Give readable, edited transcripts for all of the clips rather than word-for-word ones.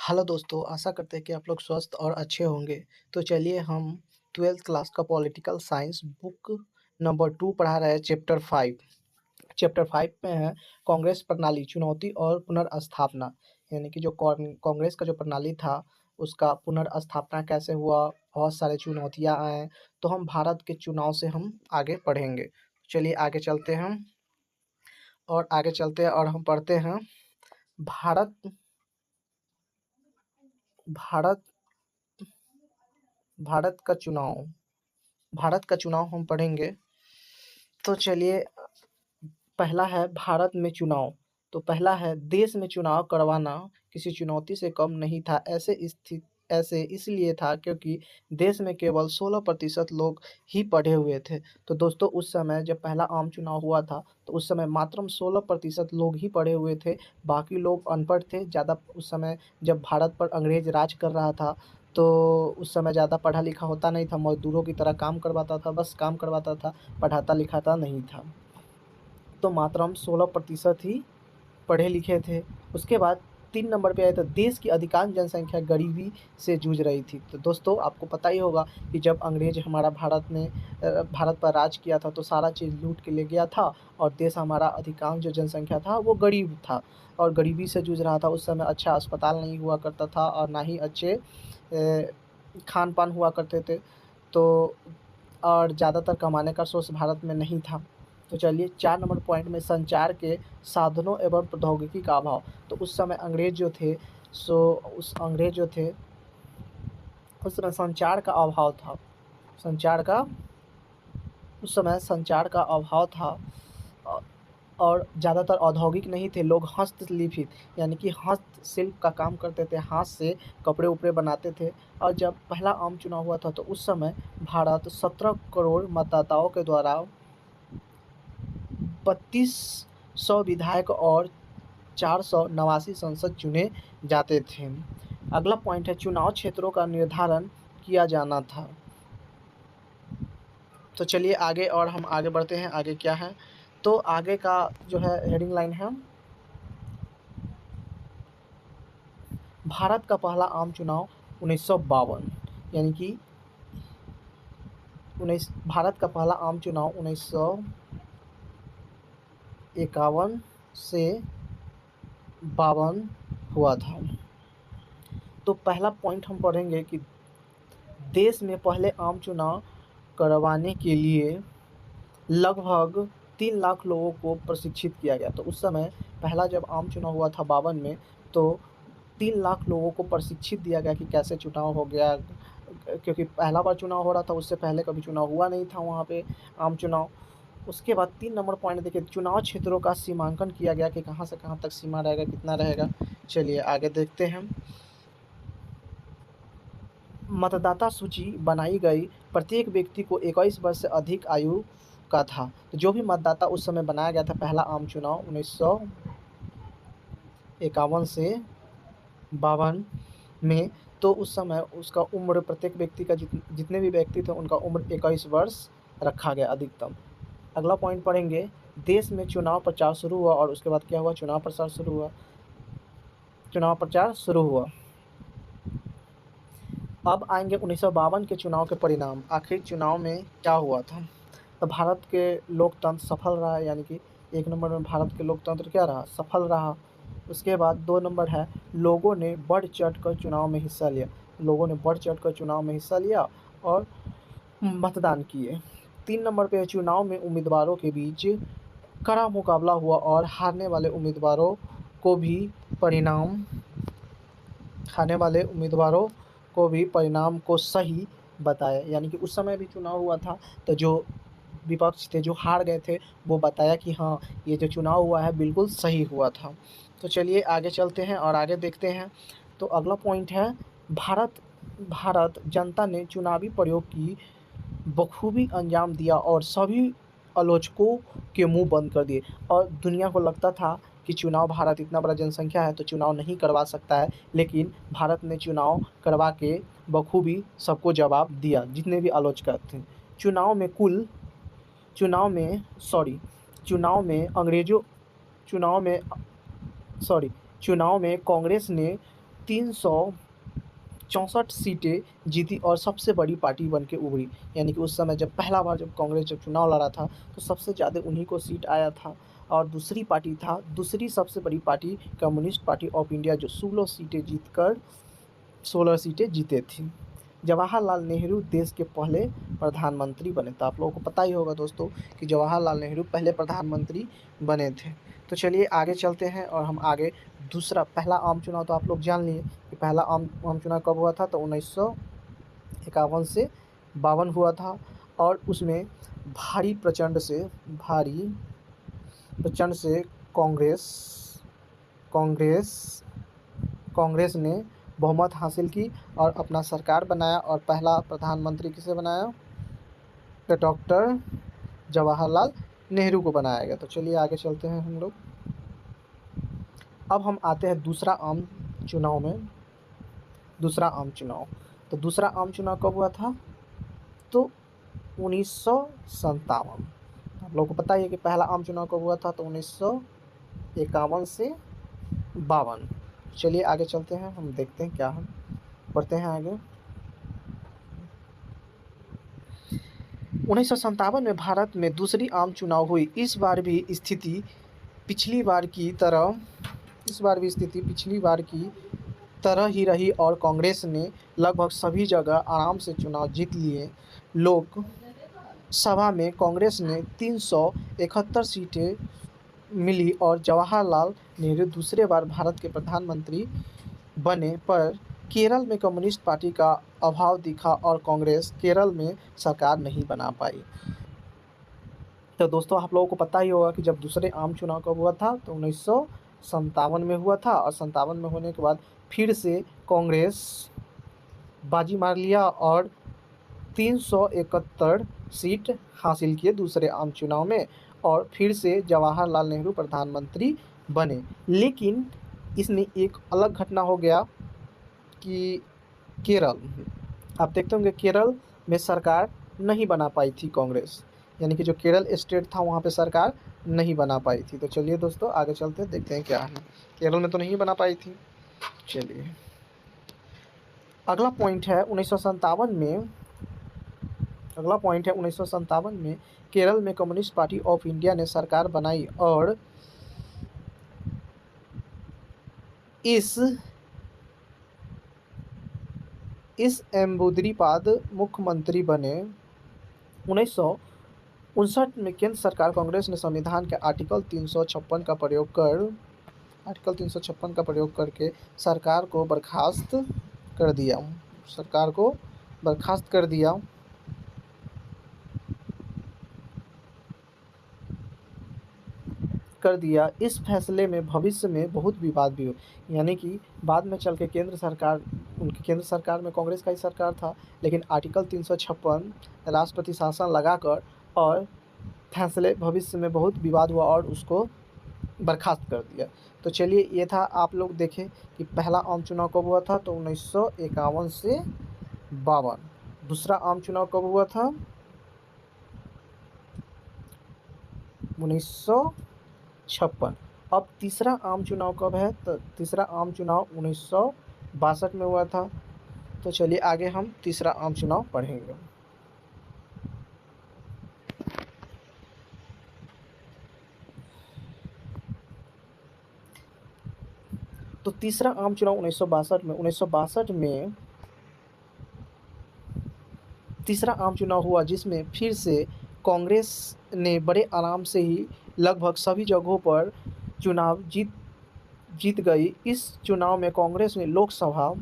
Hello दोस्तों, आशा करते हैं कि आप लोग स्वस्थ और अच्छे होंगे। तो चलिए हम 12th क्लास का पॉलिटिकल साइंस बुक नंबर 2 पढ़ा रहे हैं चैप्टर 5। चैप्टर 5 में है कांग्रेस प्रणाली, चुनौती और पुनर्स्थापना। यानी कि जो कांग्रेस का जो प्रणाली था, उसका पुनर्स्थापना कैसे हुआ, बहुत सारे चुनौतियाँ आए। तो हम भारत के चुनाव से हम आगे पढ़ेंगे। चलिए आगे चलते हैं और हम पढ़ते हैं भारत भारत भारत का चुनाव। भारत का चुनाव हम पढ़ेंगे। तो चलिए, पहला है भारत में चुनाव। तो पहला है देश में चुनाव करवाना किसी चुनौती से कम नहीं था। ऐसे इसलिए था क्योंकि देश में केवल 16% लोग ही पढ़े हुए थे। तो दोस्तों, उस समय जब पहला आम चुनाव हुआ था तो उस समय मात्र 16% लोग ही पढ़े हुए थे। बाकी लोग अनपढ़ थे। ज़्यादा उस समय जब भारत पर अंग्रेज राज कर रहा था, तो उस समय ज़्यादा पढ़ा लिखा होता नहीं था। मजदूरों की तरह काम करवाता था, बस काम करवाता था, पढ़ाता लिखाता नहीं था। तो मात्र हम 16% ही पढ़े लिखे थे। उसके बाद 3 नंबर पे आए तो देश की अधिकांश जनसंख्या गरीबी से जूझ रही थी। तो दोस्तों, आपको पता ही होगा कि जब अंग्रेज हमारा भारत पर राज किया था तो सारा चीज़ लूट के ले गया था और देश हमारा अधिकांश जो जनसंख्या था वो गरीब था और गरीबी से जूझ रहा था। उस समय अच्छा अस्पताल नहीं हुआ करता था और ना ही अच्छे खान-पान हुआ करते थे। तो और ज़्यादातर कमाने का सोर्स भारत में नहीं था। तो चलिए 4 नंबर पॉइंट में संचार के साधनों एवं प्रौद्योगिकी का अभाव। तो उस समय अंग्रेज जो थे, उस समय संचार का अभाव था। संचार का उस समय संचार का अभाव था अ, और ज़्यादातर औद्योगिक नहीं थे, लोग हस्तलिखित यानी कि हस्तशिल्प का काम करते थे, हाथ से कपड़े-उपड़े बनाते थे। और जब पहला आम चुनाव हुआ था तो उस समय भारत 17 करोड़ मतदाताओं के द्वारा 3200 विधायक और 489 सांसद चुने जाते थे। अगला पॉइंट है चुनाव क्षेत्रों का निर्धारण किया जाना था। तो चलिए आगे और हम आगे बढ़ते हैं। आगे क्या है? तो आगे का जो है हेडिंग लाइन है, भारत का पहला आम चुनाव 1952। यानी कि भारत का पहला आम चुनाव 1951 से 52 हुआ था। तो पहला पॉइंट हम पढ़ेंगे कि देश में पहले आम चुनाव करवाने के लिए लगभग 3 लाख लोगों को प्रशिक्षित किया गया। तो उस समय पहला जब आम चुनाव हुआ था 52 में, तो 3 लाख लोगों को प्रशिक्षित दिया गया कि कैसे चुनाव हो गया, क्योंकि पहला बार चुनाव हो रहा था, उससे पहले कभी चुनाव हुआ नहीं था वहाँ पे आम चुनाव। उसके बाद 3 नंबर पॉइंट देखिए, चुनाव क्षेत्रों का सीमांकन किया गया कि कहाँ से कहाँ तक सीमा रहेगा, कितना रहेगा। चलिए आगे देखते हैं। मतदाता सूची बनाई गई, प्रत्येक व्यक्ति को 21 वर्ष से अधिक आयु का था। तो जो भी मतदाता उस समय बनाया गया था, पहला आम चुनाव 1951 से 52 में, तो उस समय उसका उम्र प्रत्येक व्यक्ति का जितने भी व्यक्ति थे उनका उम्र 21 वर्ष रखा गया अधिकतम। अगला पॉइंट पढ़ेंगे, देश में चुनाव प्रचार शुरू हुआ और उसके बाद क्या हुआ, चुनाव प्रचार शुरू हुआ। अब आएंगे 1952 के चुनाव के परिणाम। आखिर चुनाव में क्या हुआ था? तो भारत के लोकतंत्र सफल रहा, यानी कि 1 नंबर में भारत के लोकतंत्र क्या रहा, सफल रहा। उसके बाद 2 नंबर है लोगों ने बढ़ चढ़ कर चुनाव में हिस्सा लिया। लोगों ने बढ़ चढ़ कर चुनाव में हिस्सा लिया और मतदान किए। 3 नंबर पे चुनाव में उम्मीदवारों के बीच कड़ा मुकाबला हुआ और को भी परिणाम हारने वाले उम्मीदवारों को भी परिणाम को सही बताया। यानी कि उस समय भी चुनाव हुआ था तो जो विपक्ष थे, जो हार गए थे, वो बताया कि हाँ, ये जो चुनाव हुआ है बिल्कुल सही हुआ था। तो चलिए आगे चलते हैं और आगे देखते हैं। तो अगला पॉइंट है भारत भारत जनता ने चुनावी प्रयोग की बखूबी अंजाम दिया और सभी आलोचकों के मुंह बंद कर दिए। और दुनिया को लगता था कि चुनाव, भारत इतना बड़ा जनसंख्या है तो चुनाव नहीं करवा सकता है, लेकिन भारत ने चुनाव करवा के बखूबी सबको जवाब दिया, जितने भी आलोचक थे। चुनाव में कुल चुनाव में सॉरी चुनाव में अंग्रेज़ों चुनाव में सॉरी चुनाव में कांग्रेस ने 364 सीटें जीती और सबसे बड़ी पार्टी बन के उभरी। यानी कि उस समय जब पहला बार जब कांग्रेस जब चुनाव लड़ा था तो सबसे ज़्यादा उन्हीं को सीट आया था। और दूसरी पार्टी था, दूसरी सबसे बड़ी party communist party of India, जो 16 सीटें जीते थी। जवाहरलाल नेहरू देश के पहले प्रधानमंत्री बने। तो आप लोगों को पता ही होगा दोस्तों कि जवाहरलाल नेहरू पहले प्रधानमंत्री बने थे। तो चलिए आगे चलते हैं और हम आगे दूसरा, पहला आम चुनाव तो आप लोग जान लिए कि पहला आम चुनाव कब हुआ था, तो 1951 से 52 हुआ था। और उसमें भारी प्रचंड से कांग्रेस ने बहुमत हासिल की और अपना सरकार बनाया। और पहला प्रधानमंत्री किसे बनाया, तो डॉक्टर जवाहरलाल नेहरू को बनाया गया। तो चलिए आगे चलते हैं हम लोग। अब हम आते हैं दूसरा आम चुनाव में। दूसरा आम चुनाव, तो दूसरा आम चुनाव कब हुआ था, तो 1957। आप लोगों को पता ही है कि पहला आम चुनाव कब हुआ था, तो 1951 से 52। चलिए आगे चलते हैं, हम देखते हैं क्या है, बढ़ते हैं आगे। 1957 में भारत में दूसरी आम चुनाव हुई। इस बार भी स्थिति पिछली बार की तरह ही रही और कांग्रेस ने लगभग सभी जगह आराम से चुनाव जीत लिए। लोक सभा में कांग्रेस ने 371 सीटें मिली और जवाहरलाल नेहरू दूसरे बार भारत के प्रधानमंत्री बने। पर केरल में कम्युनिस्ट पार्टी का अभाव दिखा और कांग्रेस केरल में सरकार नहीं बना पाई। तो दोस्तों आप लोगों को पता ही होगा कि जब दूसरे आम चुनाव कब हुआ था, तो 1957 में हुआ था। और 57 में होने के बाद फिर से कांग्रेस बाजी मार लिया और 371 सीट हासिल किए दूसरे आम चुनाव में। और फिर से जवाहरलाल नेहरू प्रधानमंत्री बने। लेकिन इसमें एक अलग घटना हो गया कि केरल, आप देखते होंगे केरल में सरकार नहीं बना पाई थी कांग्रेस। यानी कि जो केरल स्टेट था वहाँ पे सरकार नहीं बना पाई थी। तो चलिए दोस्तों आगे चलते हैं, देखते हैं क्या है। केरल में तो नहीं बना पाई थी। चलिए अगला पॉइंट है 1957 में। अगला पॉइंट है 1957 में केरल में कम्युनिस्ट पार्टी ऑफ इंडिया ने सरकार बनाई और इस एम्बुद्रीपाद मुख्यमंत्री बने। 1959 में केंद्र सरकार कांग्रेस ने संविधान के आर्टिकल 356 का प्रयोग करके सरकार को बर्खास्त कर दिया। इस फैसले में भविष्य में बहुत विवाद भी हुआ। यानी कि बाद में चल के केंद्र सरकार में कांग्रेस का ही सरकार था, लेकिन आर्टिकल 356 राष्ट्रपति शासन लगाकर और फैसले भविष्य में बहुत विवाद हुआ और उसको बर्खास्त कर दिया। तो चलिए ये था, आप लोग देखें कि पहला आम चुनाव कब हुआ था, तो 1951 से 52। दूसरा आम चुनाव कब हुआ था, 1956। अब तीसरा आम चुनाव कब है, तो तीसरा आम चुनाव 1962 में हुआ था। तो चलिए आगे हम तीसरा आम चुनाव पढ़ेंगे। तो तीसरा आम चुनाव 1962 में तीसरा आम चुनाव हुआ, जिसमें फिर से कांग्रेस ने बड़े आराम से ही लगभग सभी जगहों पर चुनाव जीत गई। इस चुनाव में कांग्रेस ने लोकसभा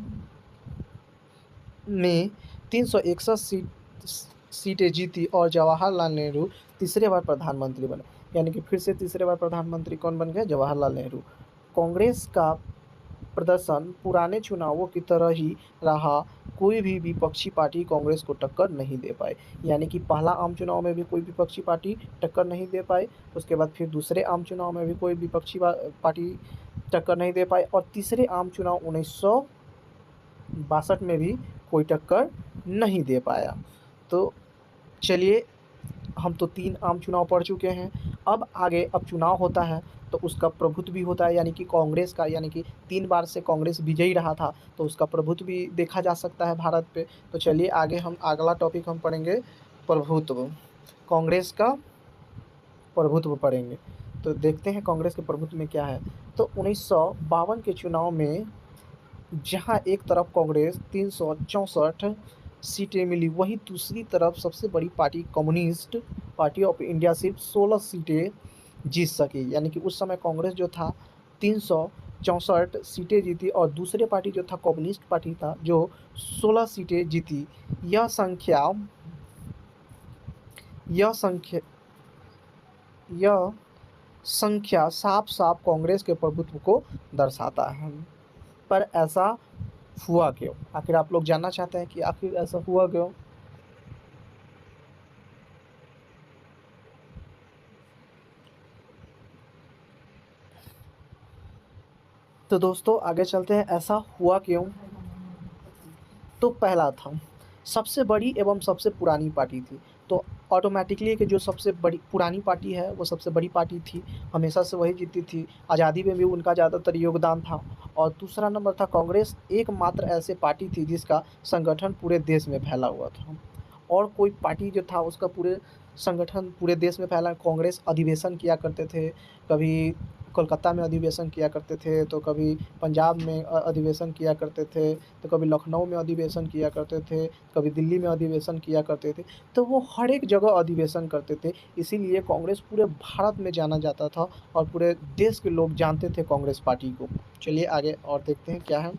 में 361 सीटें जीती और जवाहरलाल नेहरू तीसरे बार प्रधानमंत्री बने। यानी कि फिर से तीसरे बार प्रधानमंत्री कौन बन गए, जवाहरलाल नेहरू। कांग्रेस का प्रदर्शन पुराने चुनावों की तरह ही रहा। कोई भी विपक्षी पार्टी कांग्रेस को टक्कर नहीं दे पाई। यानी कि पहला आम चुनाव में भी कोई विपक्षी पार्टी टक्कर नहीं दे पाई, उसके बाद फिर दूसरे आम चुनाव में भी कोई विपक्षी पार्टी टक्कर नहीं दे पाई, और तीसरे आम चुनाव 1962 में भी कोई टक्कर नहीं दे पाया। तो चलिए हम तो 3 आम चुनाव पढ़ चुके हैं। अब आगे चुनाव होता है तो उसका प्रभुत्व भी होता है, यानी कि कांग्रेस का, यानी कि 3 बार से कांग्रेस विजयी रहा था, तो उसका प्रभुत्व भी देखा जा सकता है भारत पे। तो चलिए आगे हम अगला टॉपिक हम पढ़ेंगे प्रभुत्व। कांग्रेस का प्रभुत्व पढ़ेंगे, तो देखते हैं कांग्रेस के प्रभुत्व में क्या है। तो 1952 के चुनाव में जहां एक तरफ कांग्रेस 364 सीटें मिली, वहीं दूसरी तरफ सबसे बड़ी party communist party of India सिर्फ 16 सीटें जीत सकी। यानी कि उस समय कांग्रेस जो था 364 सीटें जीती और दूसरे पार्टी जो था कम्युनिस्ट पार्टी था जो 16 सीटें जीती। यह संख्या यह संख्या यह संख्या साफ साफ कांग्रेस के प्रभुत्व को दर्शाता है। पर ऐसा हुआ क्यों? आखिर आप लोग जानना चाहते हैं कि आखिर ऐसा हुआ क्यों? तो दोस्तों आगे चलते हैं, ऐसा हुआ क्यों? तो पहला था, सबसे बड़ी एवं सबसे पुरानी पार्टी थी, तो ऑटोमेटिकली कि जो सबसे बड़ी पुरानी पार्टी है वो सबसे बड़ी पार्टी थी, हमेशा से वही जीती थी, आज़ादी में भी उनका ज़्यादातर योगदान था। और दूसरा नंबर था, कांग्रेस एकमात्र ऐसे पार्टी थी जिसका संगठन पूरे देश में फैला हुआ था, और कोई पार्टी जो था उसका पूरे संगठन पूरे देश में फैला। कांग्रेस अधिवेशन किया करते थे, कभी कोलकाता में अधिवेशन किया करते थे, तो कभी पंजाब में अधिवेशन किया करते थे, तो कभी लखनऊ में अधिवेशन किया करते थे, कभी दिल्ली में अधिवेशन किया करते थे। तो वो हर एक जगह अधिवेशन करते थे, इसीलिए कांग्रेस पूरे भारत में जाना जाता था और पूरे देश के लोग जानते थे कांग्रेस पार्टी को। चलिए आगे और देखते हैं क्या है।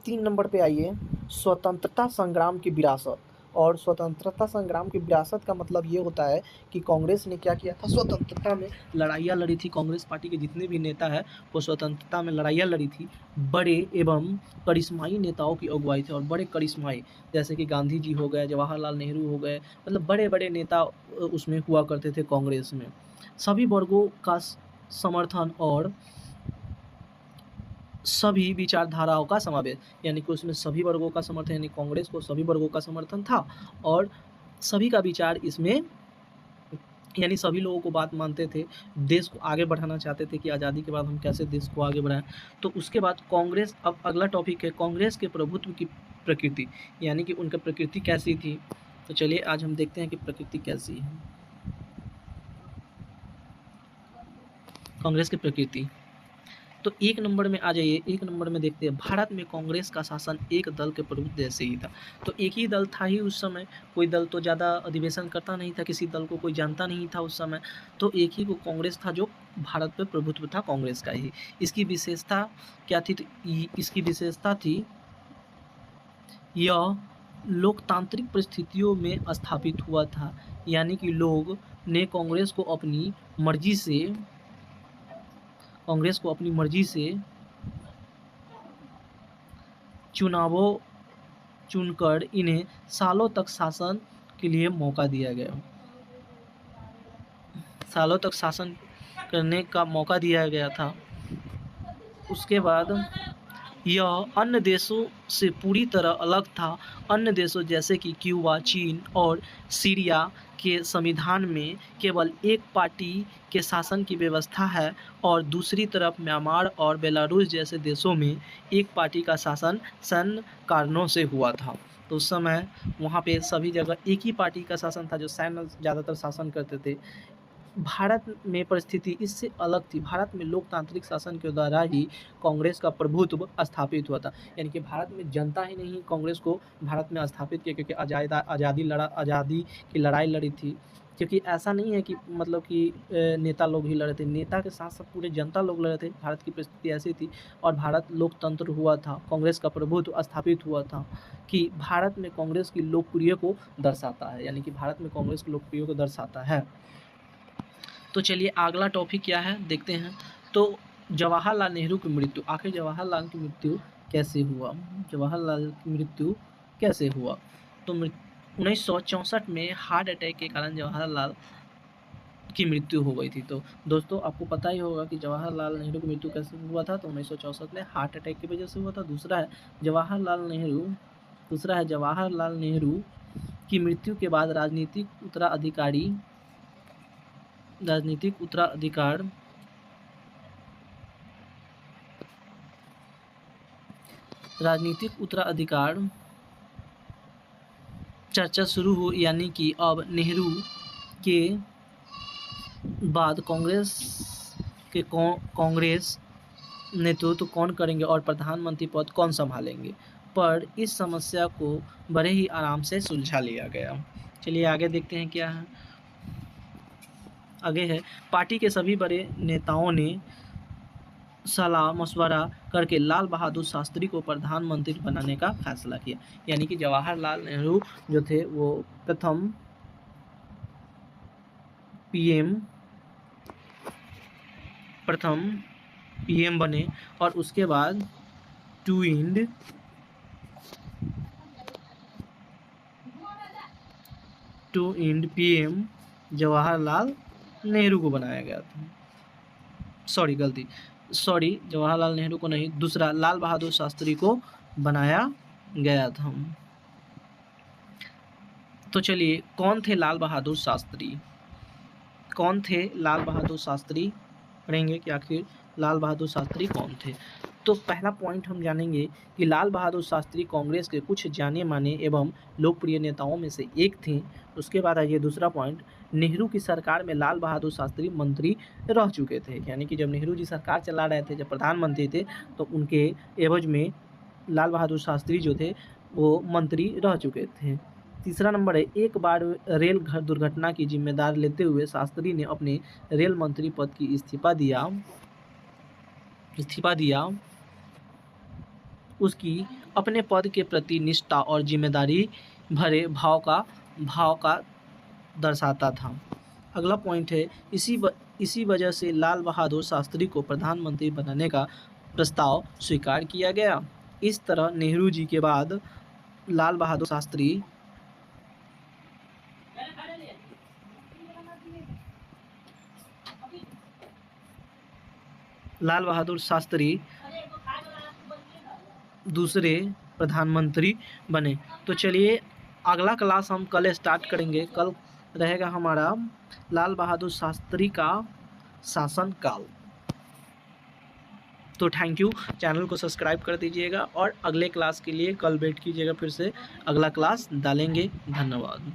3 नंबर पे आइए, स्वतंत्रता संग्राम की विरासत। और स्वतंत्रता संग्राम की विरासत का मतलब ये होता है कि कांग्रेस ने क्या किया था, स्वतंत्रता में लड़ाइयाँ लड़ी थी। कांग्रेस पार्टी के जितने भी नेता हैं वो स्वतंत्रता में लड़ाइयाँ लड़ी थी। बड़े एवं करिश्माई नेताओं की अगुवाई थी, और बड़े करिश्माई जैसे कि गांधी जी हो गए, जवाहरलाल नेहरू हो गए, मतलब बड़े बड़े नेता उसमें हुआ करते थे कांग्रेस में। सभी वर्गों का समर्थन और सभी विचारधाराओं का समावेश, यानी कि उसमें सभी वर्गों का समर्थन, यानी कांग्रेस को सभी वर्गों का समर्थन था, और सभी का विचार इसमें, यानी सभी लोगों को बात मानते थे, देश को आगे बढ़ाना चाहते थे कि आज़ादी के बाद हम कैसे देश को आगे बढ़ाएं। तो उसके बाद कांग्रेस, अब अगला टॉपिक है कांग्रेस के प्रभुत्व की प्रकृति, यानी कि उनकी प्रकृति कैसी थी। तो चलिए आज हम देखते हैं कि प्रकृति कैसी है कांग्रेस की प्रकृति। तो 1 नंबर में आ जाइए, 1 नंबर में देखते हैं, भारत में कांग्रेस का शासन एक दल के प्रभुत्व जैसे ही था। तो एक ही दल था ही उस समय, कोई दल तो ज़्यादा अधिवेशन करता नहीं था, किसी दल को कोई जानता नहीं था उस समय, तो एक ही को कांग्रेस था जो भारत पे प्रभुत्व था कांग्रेस का ही। इसकी विशेषता क्या थी? इसकी विशेषता थी यह लोकतांत्रिक परिस्थितियों में स्थापित हुआ था, यानी कि लोग ने कांग्रेस को अपनी मर्जी से चुनावों चुनकर इन्हें सालों तक शासन के लिए मौका दिया गया, सालों तक शासन करने का मौका दिया गया था। उसके बाद यह अन्य देशों से पूरी तरह अलग था। अन्य देशों जैसे कि क्यूबा, चीन और सीरिया के संविधान में केवल एक पार्टी के शासन की व्यवस्था है, और दूसरी तरफ म्यांमार और बेलारूस जैसे देशों में एक पार्टी का शासन सैन्य कारणों से हुआ था। तो उस समय वहाँ पे सभी जगह एक ही पार्टी का शासन था जो सैन्य ज़्यादातर शासन करते थे। भारत में परिस्थिति इससे अलग थी। भारत में लोकतांत्रिक शासन के द्वारा ही कांग्रेस का प्रभुत्व स्थापित हुआ था, यानी कि भारत में जनता ही नहीं कांग्रेस को भारत में स्थापित किया, क्योंकि आज़ादी की लड़ाई लड़ी थी। क्योंकि ऐसा नहीं है कि मतलब कि नेता लोग ही लड़े थे, नेता के साथ साथ पूरे जनता लोग लड़े थे। भारत की परिस्थिति ऐसी थी, और भारत लोकतंत्र हुआ था, कांग्रेस का प्रभुत्व स्थापित हुआ था, कि भारत में कांग्रेस की लोकप्रिय को दर्शाता है, यानी कि भारत में कांग्रेस की लोकप्रिय को दर्शाता है। तो चलिए अगला टॉपिक क्या है देखते हैं। तो जवाहरलाल नेहरू की मृत्यु, आखिर जवाहरलाल की मृत्यु कैसे हुआ? जवाहरलाल की मृत्यु कैसे हुआ? तो 1964 में हार्ट अटैक के कारण जवाहरलाल की मृत्यु हो गई थी। तो दोस्तों आपको पता ही होगा कि जवाहरलाल नेहरू की मृत्यु कैसे हुआ था। तो 1964 में हार्ट अटैक की वजह से हुआ था। दूसरा है, जवाहरलाल नेहरू दूसरा है जवाहरलाल नेहरू की मृत्यु के बाद राजनीतिक उत्तराधिकार चर्चा शुरू हो, यानी कि अब नेहरू के बाद कांग्रेस नेतृत्व कौन करेंगे और प्रधानमंत्री पद कौन संभालेंगे, पर इस समस्या को बड़े ही आराम से सुलझा लिया गया। चलिए आगे देखते हैं क्या है। आगे है, पार्टी के सभी बड़े नेताओं ने सलाह मशवरा करके लाल बहादुर शास्त्री को प्रधानमंत्री बनाने का फैसला किया। यानी कि जवाहरलाल नेहरू जो थे वो प्रथम पीएम बने और उसके बाद ट्विन पीएम जवाहरलाल नेहरू को बनाया गया था। जवाहरलाल नेहरू को नहीं, दूसरा लाल बहादुर शास्त्री को बनाया गया था। तो चलिए, कौन थे लाल बहादुर शास्त्री पढ़ेंगे कि आखिर लाल बहादुर शास्त्री कौन थे। तो पहला पॉइंट हम जानेंगे कि लाल बहादुर शास्त्री कांग्रेस के कुछ जाने माने एवं लोकप्रिय नेताओं में से एक थे। उसके बाद आइए दूसरा पॉइंट, नेहरू की सरकार में लाल बहादुर शास्त्री मंत्री रह चुके थे। यानी कि जब नेहरू जी सरकार चला रहे थे, जब प्रधानमंत्री थे, तो उनके एवज में लाल बहादुर शास्त्री जो थे वो मंत्री रह चुके थे। तीसरा नंबर है, एक बार रेल दुर्घटना की जिम्मेदारी लेते हुए शास्त्री ने अपने रेल मंत्री पद की इस्तीफा दिया। उसकी अपने पद के प्रति निष्ठा और जिम्मेदारी भरे भाव का दर्शाता था। अगला पॉइंट है, इसी वजह से लाल बहादुर शास्त्री को प्रधानमंत्री बनाने का प्रस्ताव स्वीकार किया गया। इस तरह नेहरू जी के बाद लाल बहादुर शास्त्री दूसरे प्रधानमंत्री बने। तो चलिए अगला क्लास हम कल स्टार्ट करेंगे। कल रहेगा हमारा लाल बहादुर शास्त्री का शासनकाल। तो थैंक यू, चैनल को सब्सक्राइब कर दीजिएगा और अगले क्लास के लिए कल वेट कीजिएगा, फिर से अगला क्लास डालेंगे। धन्यवाद।